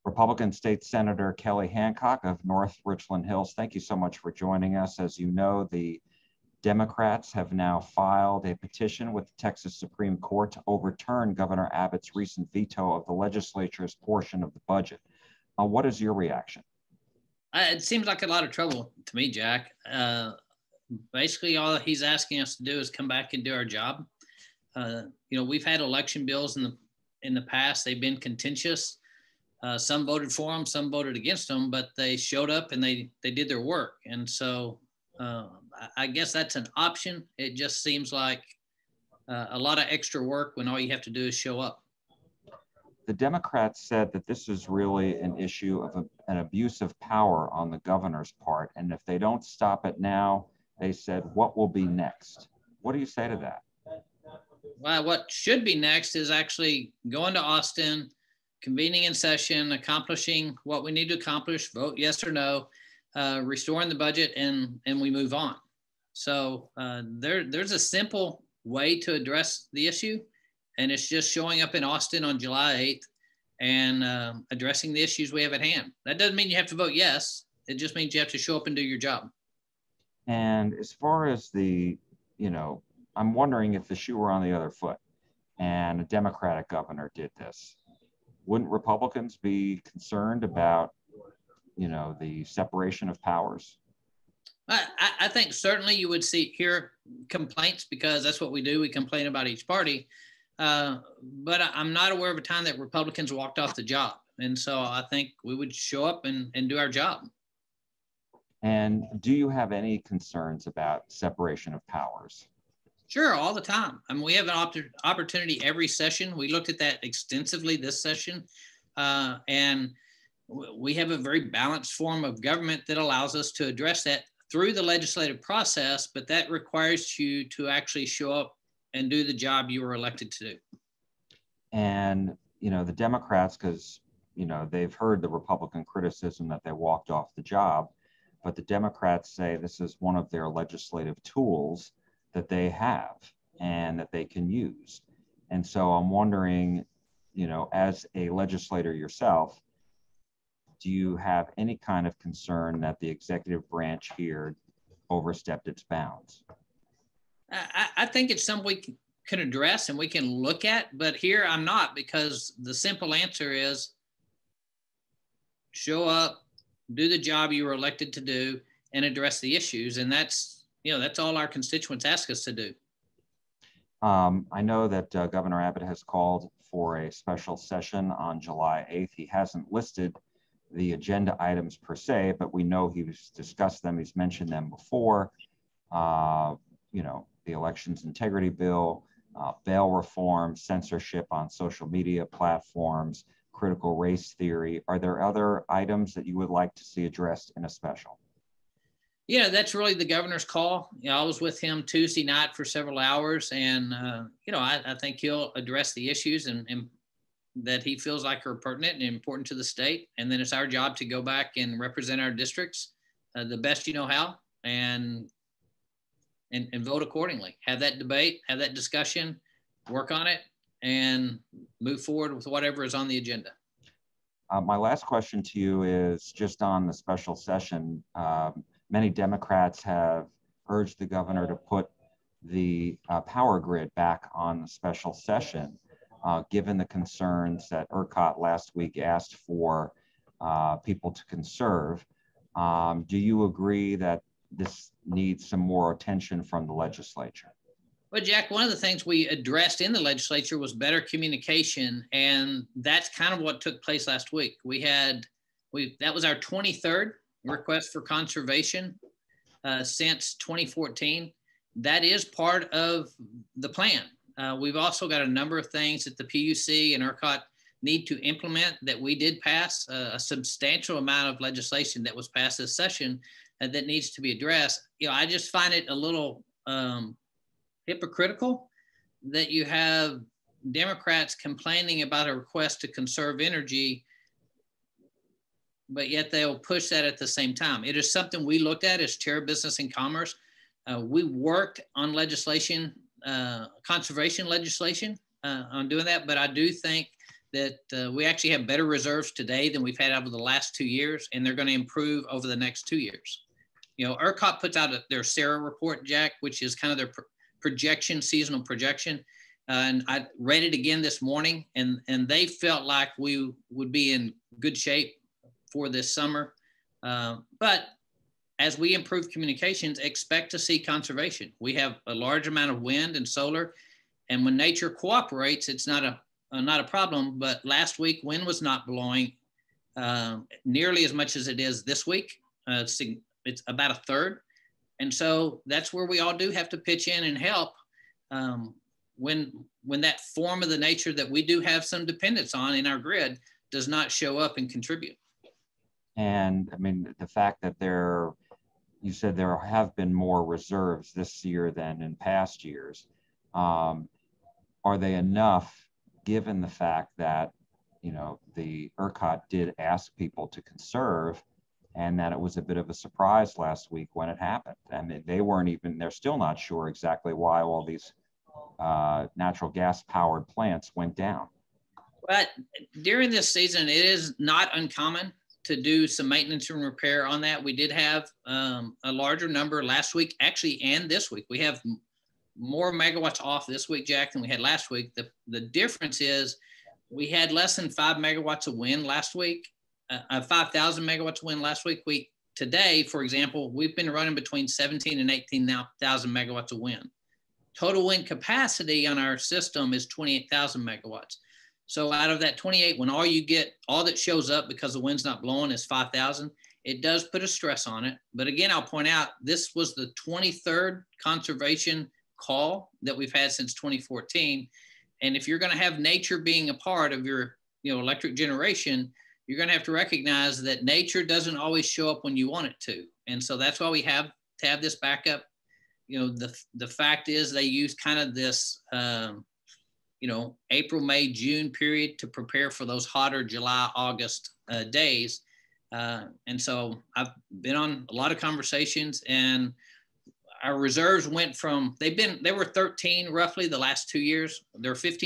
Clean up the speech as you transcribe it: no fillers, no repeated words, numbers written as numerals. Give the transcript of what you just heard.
Republican State Senator Kelly Hancock of North Richland Hills, thank you so much for joining us. As you know, the Democrats have now filed a petition with the Texas Supreme Court to overturn Governor Abbott's recent veto of the legislature's portion of the budget. What is your reaction? It seems like a lot of trouble to me, Jack. Basically, all he's asking us to do is come back and do our job. We've had election bills in the past. They've been contentious. Some voted for them, some voted against them, but they showed up and they did their work. And so I guess that's an option. It just seems like a lot of extra work when all you have to do is show up. The Democrats said that this is really an issue of an abuse of power on the governor's part. And if they don't stop it now, they said, what will be next? What do you say to that? Well, what should be next is actually going to Austin, convening in session, accomplishing what we need to accomplish, vote yes or no, restoring the budget, and we move on. So there's a simple way to address the issue, and it's just showing up in Austin on July 8th and addressing the issues we have at hand. That doesn't mean you have to vote yes. It just means you have to show up and do your job. And as far as I'm wondering if the shoe were on the other foot and a Democratic governor did this, wouldn't Republicans be concerned about, the separation of powers? I think certainly you would hear complaints, because that's what we do. We complain about each party. But I'm not aware of a time that Republicans walked off the job. And so I think we would show up and do our job. And do you have any concerns about separation of powers? Sure, all the time. I mean, we have an opportunity every session. We looked at that extensively this session. And we have a very balanced form of government that allows us to address that through the legislative process, but that requires you to actually show up and do the job you were elected to do. And, the Democrats, because, they've heard the Republican criticism that they walked off the job, but the Democrats say this is one of their legislative tools that they have and that they can use. And so I'm wondering, as a legislator yourself, do you have any kind of concern that the executive branch here overstepped its bounds? I think it's something we can address and we can look at, but here I'm not, because the simple answer is show up, do the job you were elected to do, and address the issues. And that's all our constituents ask us to do. I know that Governor Abbott has called for a special session on July 8th. He hasn't listed the agenda items per se, but we know he's discussed them. He's mentioned them before. The elections integrity bill, bail reform, censorship on social media platforms, critical race theory. Are there other items that you would like to see addressed in a special? That's really the governor's call. I was with him Tuesday night for several hours, and I think he'll address the issues and that he feels like are pertinent and important to the state. And then it's our job to go back and represent our districts the best you know how, and vote accordingly. Have that debate, have that discussion, work on it, and move forward with whatever is on the agenda. My last question to you is just on the special session. Many Democrats have urged the governor to put the power grid back on the special session, given the concerns that ERCOT last week asked for people to conserve. Do you agree that this needs some more attention from the legislature? Well, Jack, one of the things we addressed in the legislature was better communication, and that's kind of what took place last week. That was our 23rd request for conservation since 2014. That is part of the plan. We've also got a number of things that the PUC and ERCOT need to implement that we did pass, a substantial amount of legislation that was passed this session that needs to be addressed. I just find it a little hypocritical that you have Democrats complaining about a request to conserve energy, but yet they'll push that at the same time. It is something we looked at as Chair of Business and Commerce. We worked on legislation, conservation legislation on doing that, but I do think that we actually have better reserves today than we've had over the last 2 years, and they're going to improve over the next 2 years. You know, ERCOT puts out their SARA report, Jack, which is kind of their projection, seasonal projection. And I read it again this morning, and they felt like we would be in good shape for this summer. But as we improve communications, expect to see conservation. We have a large amount of wind and solar, and when nature cooperates, it's not a problem. But last week, wind was not blowing nearly as much as it is this week. It's about a third. And so that's where we all do have to pitch in and help when that form of the nature that we do have some dependence on in our grid does not show up and contribute. And I mean, the fact that you said there have been more reserves this year than in past years. Are they enough given the fact that, you know, the ERCOT did ask people to conserve, and that it was a bit of a surprise last week when it happened? I mean, they're still not sure exactly why all these natural gas powered plants went down. But during this season, it is not uncommon to do some maintenance and repair on that. We did have a larger number last week, actually, and this week. We have more megawatts off this week, Jack, than we had last week. The difference is we had less than 5 megawatts of wind last week, 5,000 megawatts of wind last week. Today, for example, we've been running between 17 and 18,000 megawatts of wind. Total wind capacity on our system is 28,000 megawatts. So out of that 28, when all that shows up because the wind's not blowing is 5,000, it does put a stress on it. But again, I'll point out, this was the 23rd conservation call that we've had since 2014. And if you're going to have nature being a part of your, electric generation, you're going to have to recognize that nature doesn't always show up when you want it to. And so that's why we have to have this backup. The fact is they use kind of this, April, May, June period to prepare for those hotter July, August days. And so I've been on a lot of conversations, and our reserves went from, they were 13 roughly the last 2 years. They're 15